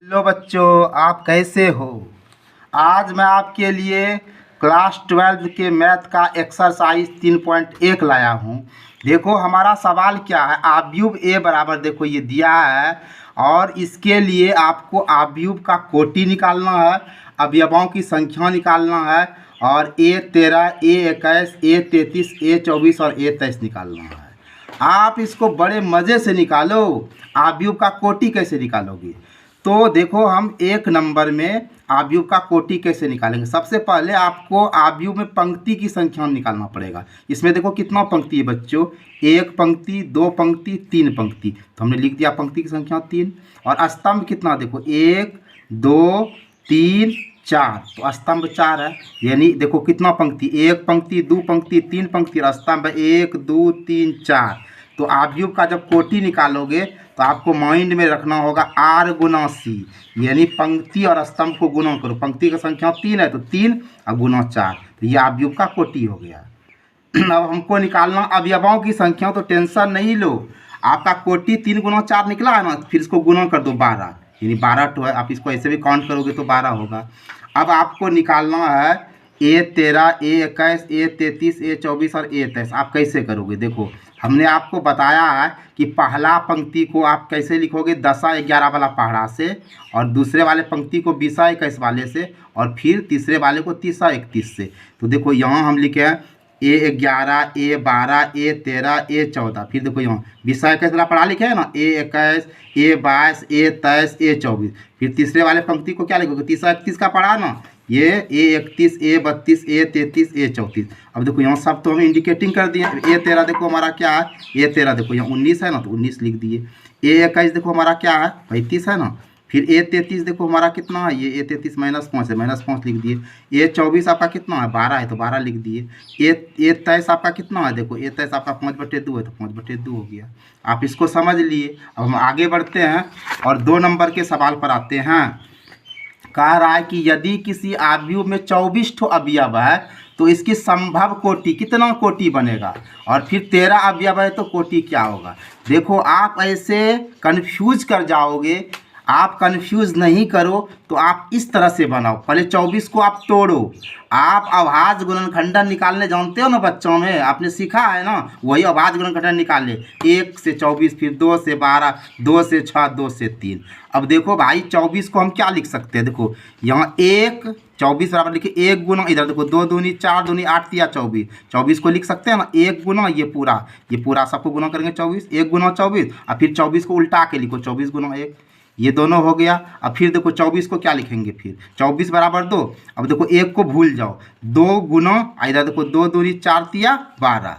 Hello बच्चों, आप कैसे हो। आज मैं आपके लिए क्लास 12 के मैथ का एक्सरसाइज 3.1 लाया हूँ। देखो हमारा सवाल क्या है, आव्यूह ए बराबर देखो ये दिया है और इसके लिए आपको आव्यूह का कोटि निकालना है, अवयवों की संख्या निकालना है और A13, A21, A33, A24 और A23 निकालना है। आप इसको बड़े मज़े से निकालो। आव्यूह का कोटि कैसे निकालोगे? तो देखो हम एक नंबर में आव्यूह का कोटि कैसे निकालेंगे। सबसे पहले आपको आव्यूह में पंक्ति की संख्या निकालना पड़ेगा। इसमें देखो कितना पंक्ति है बच्चों, एक पंक्ति, दो पंक्ति, तीन पंक्ति। तो हमने लिख दिया पंक्ति की संख्या 3। और स्तंभ कितना देखो, 1 2 3 4, तो स्तंभ 4 है। यानी देखो कितना पंक्ति, एक पंक्ति, दो पंक्ति, तीन पंक्ति और स्तंभ 1 2 3 4। तो आव्यूह का जब कोटि निकालोगे तो आपको माइंड में रखना होगा R गुना C, यानी पंक्ति और स्तंभ को गुना करो। पंक्ति की संख्या 3 है तो 3 और गुना 4, तो ये आव्यूह का कोटि हो गया। अब हमको निकालना अवयवों की संख्या, तो टेंशन नहीं लो। आपका कोटि 3 गुना 4 निकला है ना, फिर इसको गुना कर दो 12, यानी 12 तो है। आप इसको ऐसे भी काउंट करोगे तो 12 होगा। अब आपको निकालना है A13, A21, A33, A24 और A23। आप कैसे करोगे? देखो हमने आपको बताया है कि पहला पंक्ति को आप कैसे लिखोगे, 10 11 वाला पहाड़ा से, और दूसरे वाले पंक्ति को 20 21 वाले से, और फिर तीसरे वाले को 30 31 से। तो देखो यहाँ हम लिखे हैं A11, A12, A13, A14। फिर देखो यहाँ 20 21 वाला पढ़ा लिखे है ना, A21, A22, A23, A24। फिर तीसरे वाले पंक्ति को क्या लिखोगे, 30 31 का पढ़ा ना, ये A31, A32, A33, A34। अब देखो यहाँ सब तो हमें इंडिकेटिंग कर दिए। A13 देखो हमारा क्या है, A13 देखो यहाँ 19 है ना, तो 19 लिख दिए। A21 देखो हमारा क्या है, 35 है ना। फिर A33 देखो हमारा कितना है, ये A33 -5 है, -5 लिख दिए। A24 आपका कितना है, 12 है, तो 12 लिख दिए। A23 आपका कितना है, देखो A23 आपका 5/2 है, तो 5/2 हो गया। आप इसको समझ लिए। अब हम आगे बढ़ते हैं और 2 नंबर के सवाल पर आते हैं। कह रहा है कि यदि किसी आव्यूह में 24 ठो अवयव है तो इसकी संभव कोटि कितना कोटि बनेगा, और फिर 13 अवयव है तो कोटि क्या होगा। देखो आप ऐसे कंफ्यूज कर जाओगे। आप कंफ्यूज नहीं करो तो आप इस तरह से बनाओ। पहले 24 को आप तोड़ो। आप अभाज्य गुणनखंडन निकालने जानते हो ना, बच्चों में आपने सीखा है ना, वही अभाज्य गुणनखंडन निकाले। 1 से 24, फिर 2 से 12, 2 से 6, 2 से 3। अब देखो भाई 24 को हम क्या लिख सकते हैं, देखो यहाँ 1 24 बराबर लिखे 1 गुना, इधर देखो 2 दूनी 4 दूनी 8 या 24। 24 को लिख सकते हैं ना, 1 गुना ये पूरा सबको गुना करेंगे 24, 1 गुना 24, और फिर 24 को उल्टा के लिखो 24 गुना 1, ये दोनों हो गया। अब फिर देखो 24 को क्या लिखेंगे, फिर 24 बराबर 2। अब देखो 1 को भूल जाओ, 2 गुना, इधर देखो 2 दूनी 4 तिया 12,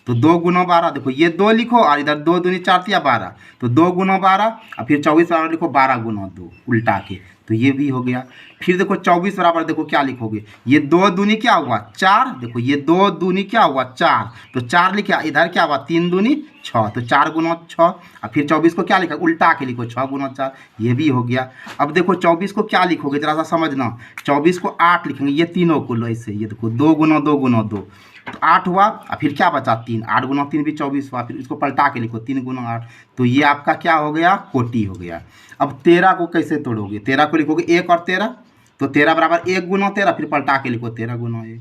तो 2 गुना 12, देखो ये 2 लिखो और इधर 2 दूनी 4 तिया 12, तो 2 गुना 12, और फिर 24 बराबर लिखो 12 गुना 2 उल्टा के, तो ये भी हो गया। फिर देखो 24 बराबर देखो क्या लिखोगे, ये 2 दूनी क्या हुआ 4, देखो ये 2 दूनी क्या हुआ 4, तो 4 लिखा, इधर क्या हुआ 3 दूनी 6, तो 4 गुना 6, और फिर 24 को क्या लिखा उल्टा के लिखो 6 गुना 4, ये भी हो गया। अब देखो 24 को क्या लिखोगे जरा सा समझना, 24 को 8 लिखेंगे, ये तीनों को लो ऐसे, ये देखो 2 गुना 2 गुना 2, तो 8 हुआ, और फिर क्या बचा 3, 8 गुना 3 भी 24 हुआ, फिर इसको पलटा के लिखो 3 गुना 8, तो ये आपका क्या हो गया, कोटि हो गया। अब 13 को कैसे तोड़ोगे, 13 को लिखोगे 1 और 13, तो 13 बराबर 1 गुना 13, फिर पलटा के लिखो 13 गुना 1।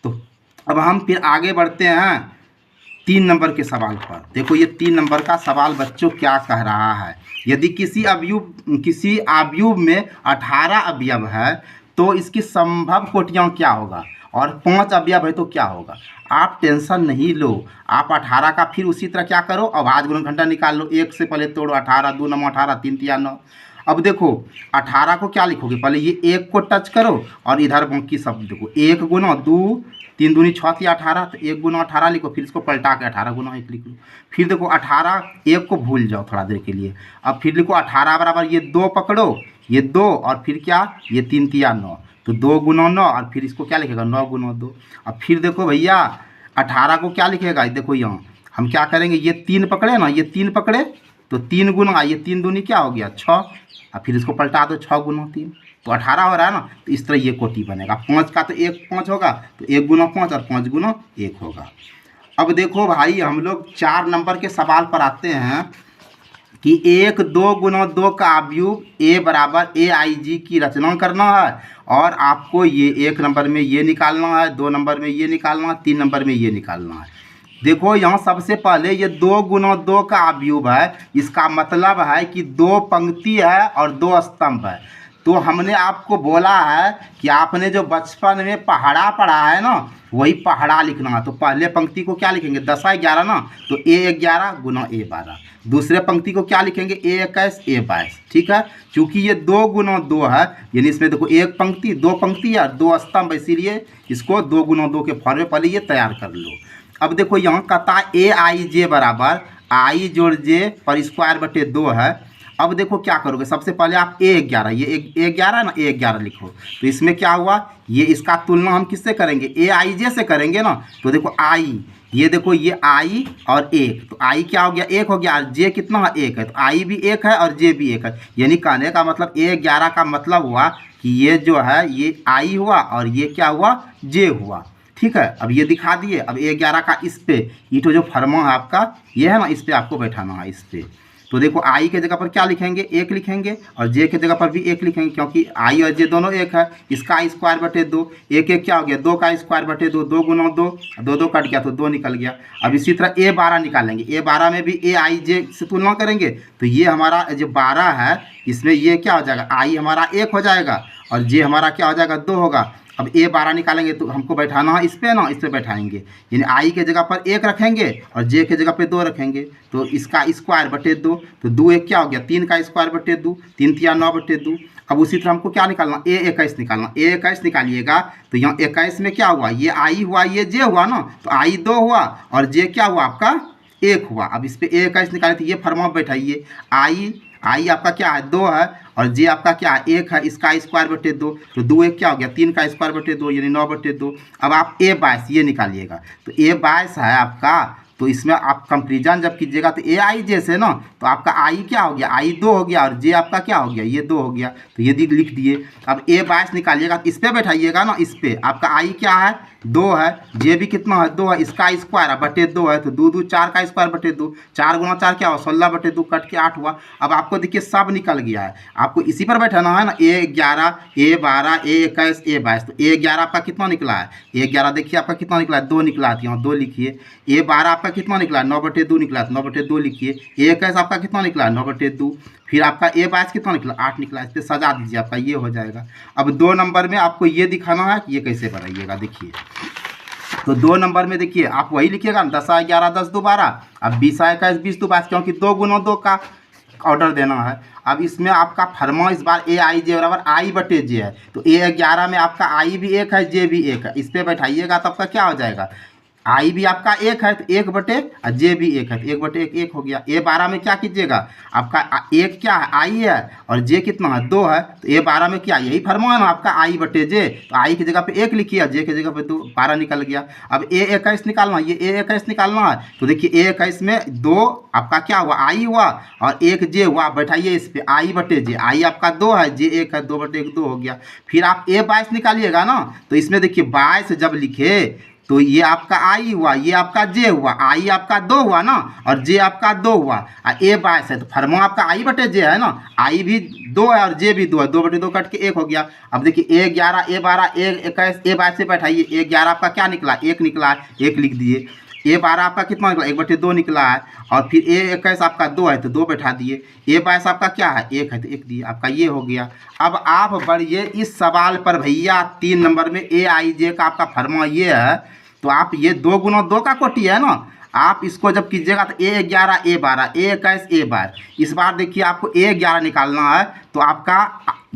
तो अब हम फिर आगे बढ़ते हैं 3 नंबर के सवाल पर। देखो ये 3 नंबर का सवाल बच्चों क्या कह रहा है, यदि किसी आव्यूह में 18 अवयव है तो इसकी संभव कोटियाँ क्या होगा, और 5 अवयव है तो क्या होगा। आप टेंशन नहीं लो। आप 18 का फिर उसी तरह क्या करो, अभाज्य गुणनखंडन निकाल लो। 1 से पहले तोड़ो, 18 2 9 18, 3 तिया 9। अब देखो 18 को क्या लिखोगे, पहले ये 1 को टच करो और इधर बाकी सब देखो 1 गुना 2 3 दूनी 6 तिया 18, तो 1 गुना 18 लिखो, फिर इसको पलटा के 18 गुना 1 लिख लो। फिर देखो 18 1 को भूल जाओ थोड़ा देर के लिए। अब फिर लिखो 18 बराबर ये 2 पकड़ो, ये 2 और फिर क्या, ये 3 तिया 9, तो 2 गुना 9, और फिर इसको क्या लिखेगा 9 गुना 2। अब फिर देखो भैया 18 को क्या लिखेगा, देखो यहाँ हम क्या करेंगे, ये 3 पकड़े ना, ये 3 पकड़े तो 3 गुना, ये 3 दूनी क्या हो गया 6, और फिर इसको पलटा दो 6 गुना 3, तो 18 हो रहा है ना। तो इस तरह ये कोटि बनेगा। 5 का तो 1 5 होगा, तो 1 गुना 5 और 5 गुना 1 होगा। अब देखो भाई हम लोग 4 नंबर के सवाल पर आते हैं। कि 1 2 × 2 का अवयव ए बराबर AIG की रचना करना है और आपको ये 1 नंबर में ये निकालना है, 2 नंबर में ये निकालना है, 3 नंबर में ये निकालना है। देखो यहाँ सबसे पहले ये 2 × 2 का अवयव है, इसका मतलब है कि 2 पंक्ति है और 2 स्तंभ है। तो हमने आपको बोला है कि आपने जो बचपन में पहाड़ा पढ़ा है ना, वही पहाड़ा लिखना है। तो पहले पंक्ति को क्या लिखेंगे, 10 11 ना, तो A11 × A12। दूसरे पंक्ति को क्या लिखेंगे, A21 A22। ठीक है, चूंकि ये 2 × 2 है, यानी इसमें देखो 1 पंक्ति 2 पंक्ति या 2 स्तंभ, इसीलिए इसको 2 × 2 के फॉर्म में पहले ये तैयार कर लो। अब देखो यहाँ कहता है AIJ बराबर I जोड़ J पर स्क्वायर बटे 2 है। अब देखो क्या करोगे, सबसे पहले आप A11, ये A11 ना, A11 लिखो। तो इसमें क्या हुआ, ये इसका तुलना हम किससे करेंगे, AIJ से करेंगे ना। तो देखो I, ये देखो ये I और 1, तो I क्या हो गया, 1 हो गया, और J कितना है, 1 है। तो I भी 1 है और J भी 1 है। यानी कहने का मतलब A11 का मतलब हुआ कि ये जो है ये I हुआ और ये क्या हुआ, J हुआ। ठीक है, अब ये दिखा दिए। अब A11 का इस पे, ये तो जो फर्मा है आपका ये है ना, इस पे आपको बैठाना है, इस पे। तो देखो I के जगह पर क्या लिखेंगे, 1 लिखेंगे, और J के जगह पर भी 1 लिखेंगे, क्योंकि I और J दोनों 1 है। इसका स्क्वायर बटे 2, 1 1 क्या हो गया, 2 का स्क्वायर बटे 2, 2 × 2, 2 2 कट गया तो 2 निकल गया। अब इसी तरह A12 निकालेंगे, A12 में भी AIJ से तुलना करेंगे। तो ये हमारा जो 12 है, इसमें ये क्या हो जाएगा, I हमारा 1 हो जाएगा और J हमारा क्या हो जाएगा, 2 होगा। अब A12 निकालेंगे तो हमको बैठाना है इस पे ना, इस पे बैठाएंगे, यानी I के जगह पर 1 रखेंगे और J के जगह पे 2 रखेंगे। तो इसका स्क्वायर बटे 2, तो 2 1 क्या हो गया, 3 का स्क्वायर बटे 2, 3 3 9 बटे 2। अब उसी तरह हमको क्या निकालना, A21 निकालना। A21 निकालिएगा तो यहाँ 21 में क्या हुआ, ये I हुआ, ये J हुआ ना, तो I 2 हुआ और J क्या हुआ आपका, 1 हुआ। अब इस पे A21 निकाले तो ये फॉर्मूला बैठाइए, I आपका क्या है, 2 है और J आपका क्या है, 1 है, इसका स्क्वायर बटे 2, तो 2 1 क्या हो गया, 3 का स्क्वायर बटे 2 यानी 9 बटे 2। अब आप A22 ये निकालिएगा, तो A22 है आपका। तो इसमें आप कंपेरिजन जब कीजिएगा तो AIJ से ना, तो आपका I क्या हो गया, I 2 हो गया और J आपका क्या हो गया, ये 2 हो गया। तो ये लिख दिए। अब A22 निकालिएगा तो इस पर बैठाइएगा ना, इस पे आपका I क्या है, 2 है, J भी कितना है, 2 है, इसका स्क्वायर बटे 2 है, तो 2 2 4 का स्क्वायर बटे 2, 4 × 4 क्या हुआ, 16 बटे 2 कट के 8 हुआ। अब आपको देखिए सब निकल गया है, आपको इसी पर बैठाना है ना, A11 A12 A21 A22। तो A11 आपका कितना निकला है, A11 देखिए आपका कितना निकला है, 2 निकला है, यहाँ 2 लिखिए। A12 आपका कितना निकला है, 9 बटे 2 निकला है, 9 बटे 2 लिखिए। A21 आपका कितना निकला है, 9 बटे 2। फिर आपका A22 कितना निकला, 8 निकला, इस पर सजा दीजिए, आपका ये हो जाएगा। अब 2 नंबर में आपको ये दिखाना है कि ये कैसे बनाइएगा, देखिए। तो 2 नंबर में देखिए आप वही लिखिएगा, 10 11 10 2 12। अब 20 21 20 2 22, क्योंकि 2 × 2 का ऑर्डर देना है। अब इसमें आपका फर्मा इस बार AIJ बराबर I बटे J है। तो A11 में आपका I भी 1 है, J भी 1 है, इस पर बैठाइएगा तो आपका क्या हो जाएगा, I भी आपका 1 है तो 1 बटे, और J भी 1 है तो 1 बटे 1 1 हो गया। A12 में क्या कीजिएगा, आपका 1 क्या है, I है, और J कितना है, 2 है। तो A12 में क्या, यही फॉर्मूला है ना आपका, I बटे J। तो I की जगह पे 1 लिखिए, J की जगह पे 2, 12 निकल गया। अब A21 निकालना, ये A21 निकालना है। तो देखिए A21 में 2 आपका क्या हुआ, I हुआ और 1 J हुआ, बैठाइए इस पे, I बटे J। I आपका 2 है, J 1 है, 2 बटे 1 2 हो गया। फिर आप A22 निकालिएगा ना, तो इसमें देखिए 22 जब लिखे तो ये आपका I हुआ, ये आपका J हुआ, I आपका 2 हुआ ना और J आपका 2 हुआ, और A22 है तो फॉर्मूला आपका I बटे J है ना, I भी 2 है और J भी 2 है, 2 बटे 2 कट के 1 हो गया। अब देखिए A11 A12 A21 A22 से बैठाइए, A11 आपका क्या निकला, 1 निकला है, 1 लिख दिए। A12 आपका कितना निकला, 1 बटे 2 निकला है, और फिर A21 आपका 2 है तो 2 बैठा दिए। A22 आपका क्या है, 1 है तो 1 दिए, आपका ये हो गया। अब आप बढ़िए इस सवाल पर भैया 3 नंबर में AIJ का आपका फॉर्मूला ये है। तो आप ये 2 × 2 का कोटि है ना, आप इसको जब कीजिएगा तो A11 A12 A21 A22। इस बार देखिए आपको A11 निकालना है, तो आपका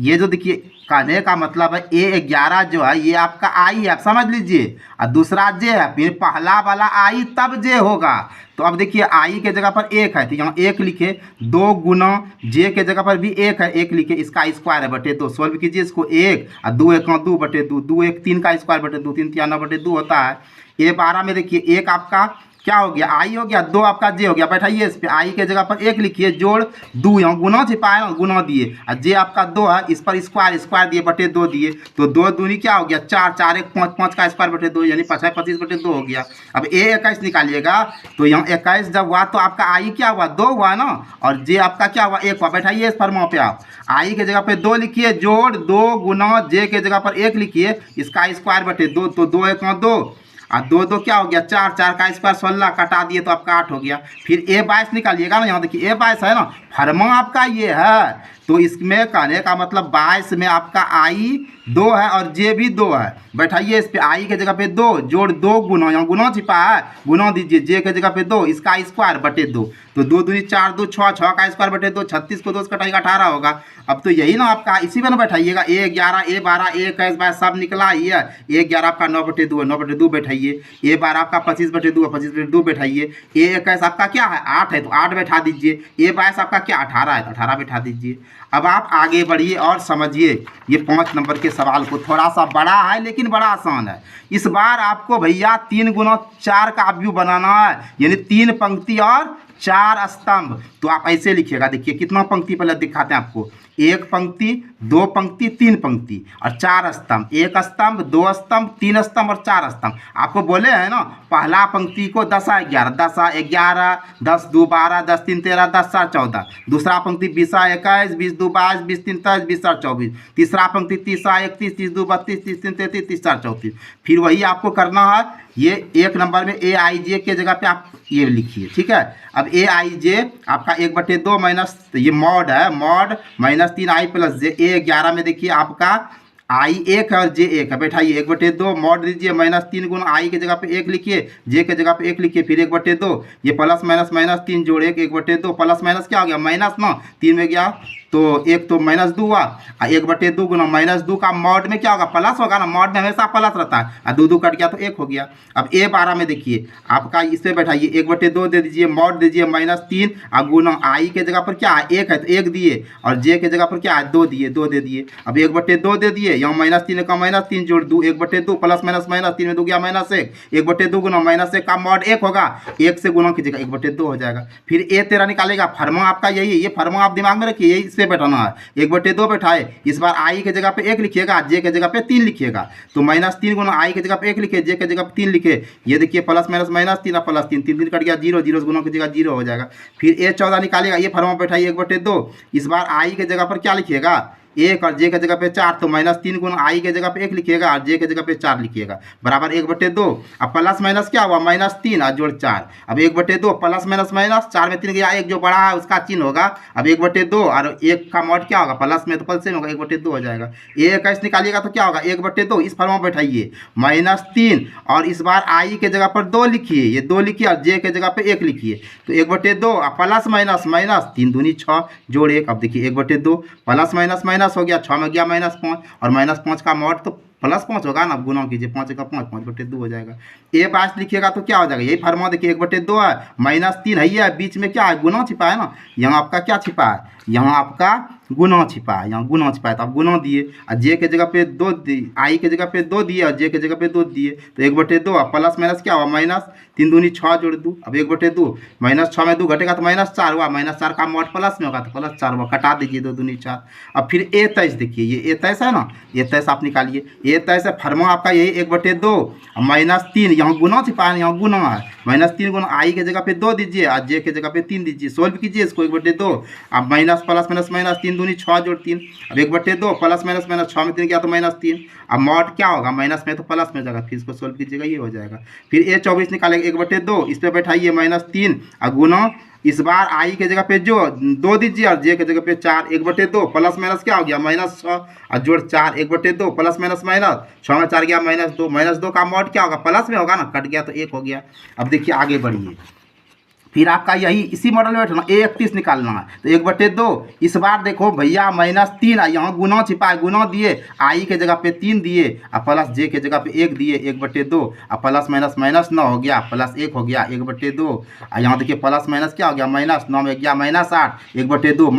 ये जो देखिए कहने का मतलब है A11 जो है ये आपका I है, आप समझ लीजिए, और दूसरा J है, फिर पहला वाला I तब J होगा। तो अब देखिए I के जगह पर 1 है तो यहाँ 1 लिखे, 2 × J के जगह पर भी 1 है, 1 लिखे, इसका स्क्वायर है बटे 2, सॉल्व कीजिए इसको, 1 और 2 1 2 बटे 2, 2 1 3 का स्क्वायर बटे 2, 3 3 9 बटे 2 होता है। A12 में देखिए 1 आपका क्या हो गया, आई हो गया, 2 आपका जे हो गया। बैठाइए इस पे, आई के जगह पर 1 लिखिए, जोड़ 2, यहाँ गुना छिपाए ना, गुना दिए, और जे आपका 2 है, इस पर स्क्वायर, स्क्वायर दिए, बटे 2 दिए, तो 2 दूनी क्या हो गया 4, 4 1 5, 5 का स्क्वायर बटे 2 यानी 5 25 बटे 2 हो गया। अब ए 21 निकालिएगा, तो यहाँ 21 जब हुआ तो आपका आई क्या हुआ 2 हुआ ना, और जे आपका क्या हुआ 1 हुआ। बैठाइए इस फॉर्मूला पे, आप आई के जगह पे 2 लिखिए, जोड़ 2 गुना जे के जगह पर 1 लिखिए, इसका स्क्वायर बटे 2, तो 2 1 2, और 2 2 क्या हो गया 4, 4 का स्क्वायर 16, कटा दिए तो आपका 8 हो गया। फिर ए 22 निकालिएगा ना, यहाँ देखिए ए 22 है ना, फर्मा आपका ये है, तो इसमें कहने का मतलब 22 में आपका आई 2 है और जे भी 2 है। बैठाइए इस पे, आई के जगह पे 2, जोड़ 2 गुना, यहाँ गुना छिपा है, गुना दीजिए, जे के जगह पे 2, इसका स्क्वायर बटे 2, तो 2 दूनी 4 2 6, 6 का स्क्वायर बटे 2, 36 को 2 से कटाइएगा 18 होगा। अब तो यही ना आपका, इसी में ना बैठाइएगा, ए 11 ए 12 ए 21 22 सब निकला ही है। ए 11 आपका 9 बटे 2 है, 9 बटे 2 बैठाइए, ए 12 आपका 25 बटे 2 है, 25 बटे 2 बैठाइए, ए 21 आपका क्या है 8 है, तो 8 बैठा दीजिए, ए 22 आपका क्या 18 है, तो 18 बैठा दीजिए। अब आप आगे बढ़िए और समझिए ये 5 नंबर के सवाल को, थोड़ा सा बड़ा है लेकिन बड़ा आसान है। इस बार आपको भैया 3 गुना 4 का व्यू बनाना है, यानी 3 पंक्ति और 4 स्तंभ। तो आप ऐसे लिखिएगा, देखिए कितना पंक्ति पहले दिखाते हैं आपको, 1 पंक्ति 2 पंक्ति 3 पंक्ति और 4 स्तंभ, 1 स्तंभ 2 स्तंभ 3 स्तंभ और 4 स्तंभ। आपको बोले हैं ना, पहला पंक्ति को 10 11 10 11 10 2 12 10 3 13 10 4 14, दूसरा पंक्ति 20 21 20 2 22 20 3 23 20 4 24, तीसरा पंक्ति 30 31 30 2 32 30 3 33 30 4 34। फिर वही आपको करना है, ये 1 नंबर में ए आई जे के जगह पे आप ये लिखिए, ठीक है। अब ए आई जे आपका 1/2 माइनस, ये मॉड है, मॉड -3 आई प्लस जे, ए 11 में देखिए आपका आई 1 है और जे 1 है। बैठाइए 1/2 मॉड दीजिए, -3 गुना आई के जगह पे 1 लिखिए, जे के जगह पे 1 लिखिए, फिर 1/2, ये प्लस माइनस -3 जोड़ 1 1/2, प्लस माइनस क्या हो गया माइनस ना, 3 में गया तो 1 तो -2 हुआ, और 1/2 गुना -2 का मॉड में क्या होगा प्लस होगा ना, मॉड में हमेशा प्लस रहता है, और 2 2 कट गया तो 1 हो गया। अब ए 12 में देखिए आपका, इसे बैठाइए 1/2 दे दीजिए, मॉड दीजिए -3 और गुना आई के जगह पर क्या है 1 है तो 1 दिए, और जे के जगह पर क्या है 2 दिए, 2 दे दिए। अब 1/2 दे दिए, यहाँ -3 का -3 जोड़ 2 1/2 प्लस माइनस -3 में 2 गया -1, 1/2 गुना -1 का मॉड 1 होगा, 1 से गुना कीजिएगा 1/2 हो जाएगा। फिर ए 13 निकालेगा, फर्मा आपका यही है, ये फर्मा आप दिमाग में रखिए, यही इससे बैठाना है। 1/2 बैठाए, इस बार आई के जगह पे 1 लिखिएगा, जे के जगह पे 3 लिखिएगा, तो -3 गुना आई के जगह पे 1 लिखे, जे के जगह पे 3 लिखे, ये देखिए प्लस माइनस -3 और प्लस 3 3 3 कट गया 0, 0 गुना की जगह 0 हो जाएगा। फिर ए 14 निकालेगा, ये फॉर्मूला बैठाइए 1/2, इस बार आई के जगह पर क्या लिखिएगा 1 और जे के जगह पे 4, तो -3 गुना आई के जगह पे 1 लिखिएगा और जे के जगह पे 4 लिखिएगा, बराबर 1/2। अब प्लस माइनस क्या हुआ -3 और जोड़ 4, अब 1/2 प्लस माइनस माइनस, 4 में 3 गया, 1 जो बड़ा है उसका चिन्ह होगा, अब 1/2 और 1 का मॉड क्या होगा प्लस में तो प्लस में होगा, 1/2 हो जाएगा। ए 21 निकालिएगा तो क्या होगा 1/2, इस फॉर्मूला में बैठाइए -3 और इस बार आई के जगह पर 2 लिखिए, ये 2 लिखिए और जे के जगह पे 1 लिखिए, तो 1/2 प्लस माइनस माइनस 3 दूनी 6 जोड़ 1, अब देखिए 1/2 प्लस माइनस माइनस हो गया, 6 में गया -5 और -5 का मॉड तो +5 होगा ना, गुना कीजिए 5 का 5 5/2 हो जाएगा। ए 22 लिखिएगा तो क्या हो जाएगा, यही फॉर्मूला देखिए 1/2 है, -3 है, बीच में क्या है गुना छिपा है ना, यहाँ आपका क्या छिपा है, यहाँ आपका गुना छिपा है, यहाँ गुना छिपा है, तो आप गुना दिए और जे के जगह पे 2 दिए, आई के जगह पे 2 दिए और जे के जगह पे 2 दिए, तो 1/2 प्लस माइनस क्या हुआ -3 दूनी 6 जोड़ 2, अब 1/2 -6 में 2 घटेगा तो -4 हुआ, -4 का मॉड प्लस में होगा तो +4 हुआ, कटा दीजिए 2 दूनी 4। अब फिर ए 23 देखिए, ये ए 23 है ना, ए 23 आप निकालिए, ए 23 फॉर्मूला आपका यही 1/2 -3, यहाँ गुना छिपा है, यहाँ गुना है, -3 गुना आई के जगह पे 2 दीजिए और जे के जगह पे 3 दीजिए, सोल्व कीजिए इसको 1/2, अब माइनस प्लस माइनस माइनस 3 दूनी 6 जोड़ 3, अब 1/2 प्लस माइनस माइनस 6 में 3 गया तो -3, अब मॉड क्या होगा माइनस में तो प्लस में जाएगा, फिर इसको सोल्व कीजिएगा ये हो जाएगा। फिर ए 24 निकालेगा 1/2, इस पर बैठाइए -3 और गुना, इस बार आई के जगह पे जो 2 दीजिए और जे के जगह पे 4, 1/2 प्लस माइनस क्या हो गया -6 और जोड़ 4, 1/2 प्लस माइनस माइनस 6 में 4 गया -2, -2 का मॉड क्या होगा प्लस में होगा ना, कट गया तो 1 हो गया। अब देखिए आगे बढ़िए, फिर आपका यही इसी मॉडल में बैठना, ए 31 निकालना है, तो 1/2, इस बार देखो भैया -3 यहाँ गुना छिपा है, गुना दिए, आई के जगह पे 3 दिए और प्लस जे के जगह पे 1 दिए, 1/2 और प्लस माइनस माइनस 9 हो गया, प्लस 1 हो गया 1/2, और यहाँ देखिए प्लस माइनस क्या हो गया -9 में गया -8, 1/2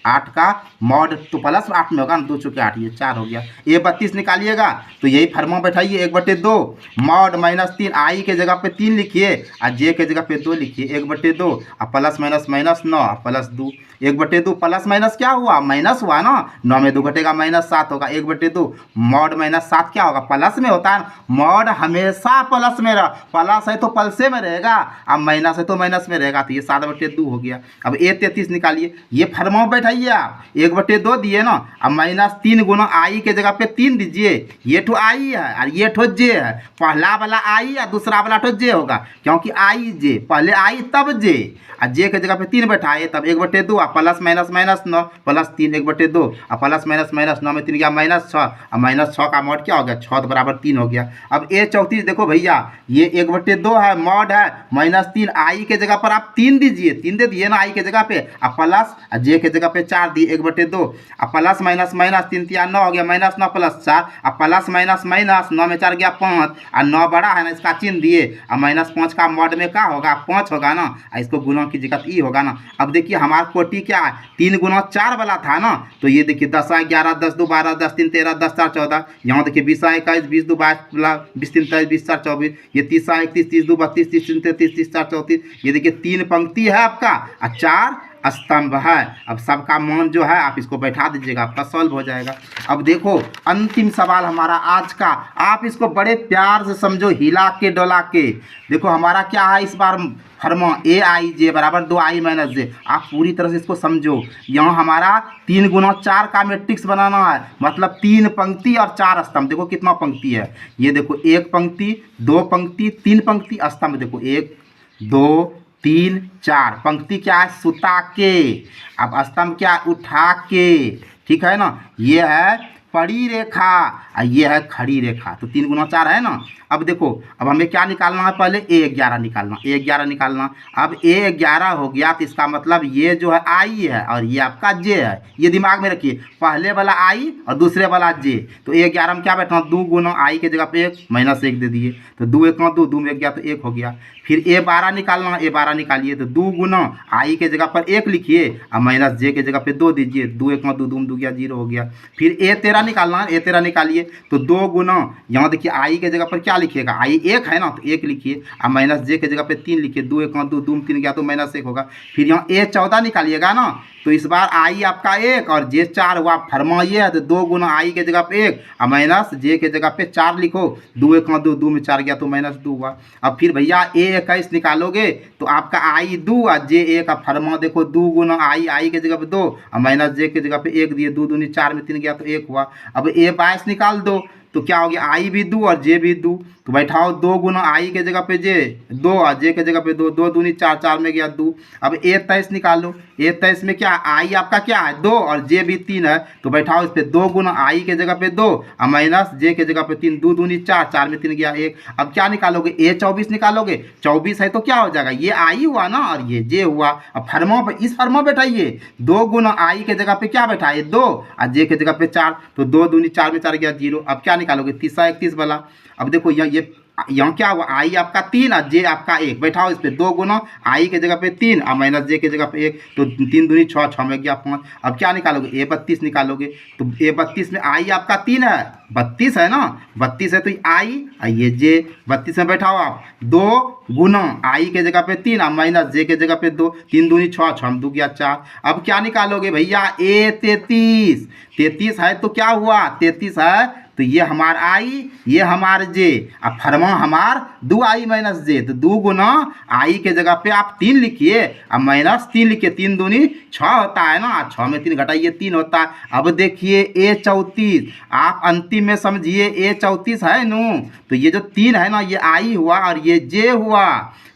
8 का मॉड तो प्लस 8 में होगा ना, 2 चौके 8, ये 4 हो गया। ये 32 निकालिएगा तो यही फॉर्मूला बैठाइए, 1/2 मॉड -3 आई के जगह पे 3 लिखिए और जे के जगह पे 2 लिखिए, 1/2 और plus minus minus 9 plus 2, 1/2 plus minus क्या हुआ, माइनस हुआ ना, 9 में 2 घटेगा -7 होगा, 1/2 मॉड -7 क्या होगा, प्लस में होता है। मॉड हमेशा प्लस में रहा, प्लस है तो प्लसे में रहेगा, अब माइनस है तो माइनस में रहेगा, तो ये 7/2 हो गया। अब ए 33 निकालिए, ये फॉर्मूला बैठाइए आप, 1/2 दिए ना, अब -3 गुना आई के जगह पे 3 दीजिए, ये ठो आई है और ये ठो जे है, पहला वाला आई और दूसरा वाला ठो जे होगा, क्योंकि आई जे पहले आई तब जे, और जे के जगह पे 3 बैठाए तब 1/2 और प्लस माइनस माइनस 9 प्लस 3 1/2 और प्लस माइनस माइनस 9 में 3 गया -6 और -6 का मॉड क्या हो गया, 6 बराबर 3 हो गया। अब ए 34 देखो भैया, ये 1/2 है, मॉड है -3, आई के जगह पर आप 3 दीजिए, 3 दे दिए ना आई के जगह पे, और प्लस जे के जगह पे 4 दिए, 1/2 और प्लस माइनस माइनस 3 3 9 हो गया, -9 प्लस 4 और प्लस माइनस माइनस 9 में 4 गया 5 और 9 बड़ा है ना, इसका चिन्ह दिए और -5 का मॉड में क्या होगा, 5 होगा ना, इसको गुणों की जगह ई होगा ना। अब देखिए हमारा कोटि क्या है, 3 गुना 4 वाला था ना, तो ये देखिए 10 11 10 2 12 10 3 13 10 4 14, यहाँ देखिए 20 21 20 2 22 20 3 23 20 4 24, ये 30 31 30 2 32 30 3 33 30 4 34, ये देखिए 3 पंक्ति है आपका और 4 स्तंभ है। अब सबका मान जो है आप इसको बैठा दीजिएगा, आपका सॉल्व हो जाएगा। अब देखो अंतिम सवाल हमारा आज का, आप इसको बड़े प्यार से समझो, हिला के डोला के। देखो हमारा क्या है इस बार फॉर्मूला, ए आई जे बराबर 2i माइनस जे, आप पूरी तरह से इसको समझो। यहाँ हमारा 3 गुना 4 का मैट्रिक्स बनाना है, मतलब 3 पंक्ति और 4 स्तंभ। देखो कितना पंक्ति है, ये देखो 1 पंक्ति 2 पंक्ति 3 पंक्ति, स्तंभ देखो 1 2 3 4, पंक्ति क्या है, सुता के, अब स्तंभ क्या है, उठा के, ठीक है ना। ये है पड़ी रेखा और ये है खड़ी रेखा, तो 3 गुना 4 है ना। अब देखो अब हमें क्या निकालना है, पहले A11 निकालना, A11 निकालना। अब A11 हो गया तो इसका मतलब ये जो है आई है और ये आपका जे है, ये दिमाग में रखिए, पहले वाला आई और दूसरे वाला जे। तो A11 में क्या बैठना, 2 गुना आई के जगह पे 1 -1 दे दिए, तो 2 1 2 2 में 1 गया तो 1 हो गया। फिर A12 निकालना, A12 निकालिए तो 2 गुना आई के जगह पर 1 लिखिए और माइनस जे के जगह पे 2 दीजिए, 2 1 2 2 2 गया 0 हो गया। फिर A13 निकालना, A13 निकालिए तो 2 गुना, यहाँ देखिए आई के जगह पर क्या लिखिएगा, आई 1 है ना तो 1 लिखिए और माइनस जे के जगह पे 3 लिखिए, 2 1 2 2 3 गया तो -1 होगा। फिर यहाँ A14 निकालिएगा ना, तो इस बार आई आपका 1 और जे 4 हुआ, फरमा ये है तो 2 गुना आई के जगह पे 1 और माइनस जे के जगह पे 4 लिखो, 2 1 2 2 में 4 गया तो -2 हुआ। अब फिर भैया A21 निकालोगे तो आपका आई 2 और जे 1 का फरमा देखो, 2 गुना आई के जगह पे 2 और माइनस जे के जगह पे 1 दिए, 2 दूनी 4 में 3 गया तो 1 हुआ। अब A22 निकाल दो तो क्या हो गया, आई भी 2 और जे भी 2, तो बैठाओ 2 गुना आई के जगह पे जे 2 और जे के जगह पे 2, 2 दूनी 4 4 में गया 2। अब A23 निकालो, A23 में क्या, आई आपका क्या है 2 और जे भी 3 है, तो बैठाओ इस पे 2 गुना आई के जगह पे 2 और माइनस जे के जगह पे 3, 2 दूनी 4 4 में 3 गया 1। अब क्या निकालोगे, A24 निकालोगे, 24 है तो क्या हो जाएगा, ये आई हुआ ना और ये जे हुआ। अब फर्मो पे इस फर्मो बैठाइए, 2 गुना आई के जगह पे क्या बैठाइए 2 और जे के जगह पे 4, तो 2 दूनी 4 में 4 गया 0। अब क्या निकालोगे, 30 31 वाला। अब देखो यहाँ क्या हुआ, आई आपका 3 और जे आपका 1, बैठाओ इस पे 2 गुना आई के जगह पे 3 और माइनस जे के जगह पे 1, तो 3 दूनी 6 6 में गया 5। अब क्या निकालोगे, A32 निकालोगे, तो A32 में आई आपका 3 है, 32 है ना, 32 है तो आई और ये जे, 32 में बैठाओ आप 2 गुना आई के जगह पे 3 और माइनस जे के जगह पे 2, 3 दूनी 6 6 में 2 गया 4। अब क्या निकालोगे भैया, A33, 33 है तो क्या हुआ, 33 है तो ये हमार आई ये हमार जे, अब फरमा हमार 2i माइनस जे, तो 2 गुना आई के जगह पे आप 3 लिखिए और माइनस 3 लिखिए, 3 दूनी 6 होता है ना, 6 में 3 घटाइए 3 होता है। अब देखिए A34, आप अंतिम में समझिए A34 है नू, तो ये जो 3 है ना ये आई हुआ और ये जे हुआ,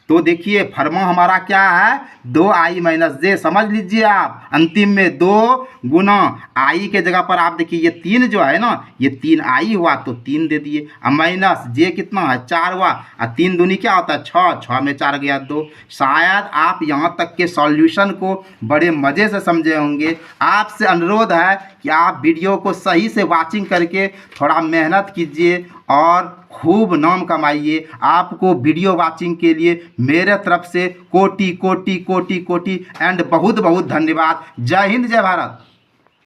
तो देखिए फर्मा हमारा क्या है 2i माइनस जे, समझ लीजिए आप अंतिम में 2 गुना आई के जगह पर आप देखिए ये 3 जो है ना ये 3i हुआ तो 3 दे दिए और माइनस जे कितना है 4 हुआ और 3 दूनी क्या होता है 6, 6 में 4 गया 2। शायद आप यहाँ तक के सॉल्यूशन को बड़े मज़े से समझे होंगे। आपसे अनुरोध है कि आप वीडियो को सही से वाचिंग करके थोड़ा मेहनत कीजिए और खूब नाम कमाइए। आपको वीडियो वाचिंग के लिए मेरे तरफ से कोटि कोटि कोटि कोटि एंड बहुत बहुत धन्यवाद। जय हिंद, जय भारत।